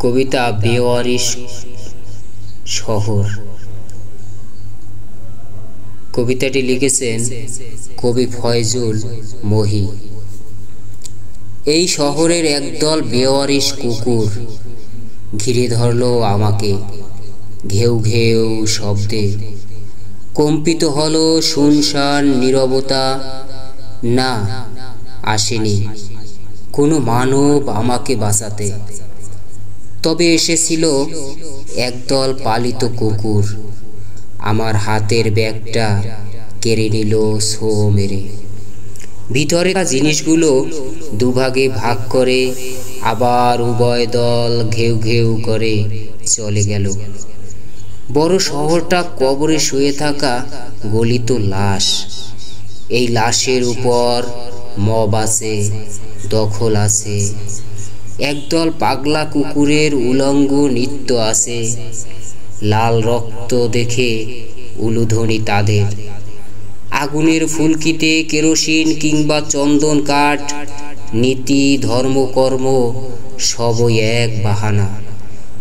কবিতা বেওয়ারিশ শহর। কবিতাটি লিখেছেন কবি ফয়জুল মহি। এই শহরের একদল বেওয়ারিশ কুকুর ঘিরে ধরল আমাকে, ঘেউ ঘেউ শব্দে কম্পিত হলো শুনশান নীরবতা। না, আসেনি কোনো মানব আমাকে বাঁচাতে, তবে এসেছিল একদল পালিত কুকুর। আমার হাতের ব্যাগটা কেড়ে নিল ছো মেরে। ভিতরে জিনিসগুলো দুভাগে ভাগ করে আবার উভয় দল ঘেউ ঘেউ করে চলে গেল। বড় শহরটা কবরে শুয়ে থাকা গলিত লাশ। এই লাশের উপর মব আছে, দখল আছে, একদল পাগলা কুকুরের উলঙ্গ নৃত্য আছে। লাল রক্ত দেখে উলুধ্বনি তাদের। আগুনের ফুলকিতে কেরোসিন কিংবা চন্দন কাঠ, নীতি ধর্মকর্ম সবই এক বাহানা।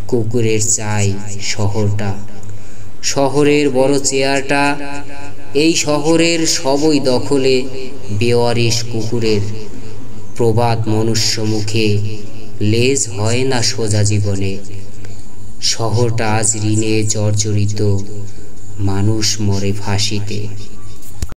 কুকুরের চাই শহরটা, শহরের বড় চেয়ারটা। এই শহরের সবই দখলে বেওয়ারিশ কুকুরের। প্রবাদ মনুষ্য মুখে, লেজ হয় না সোজা জীবনে। শহরটা আজ ঋণে জর্জরিত, মানুষ মরে ফাঁসিতে।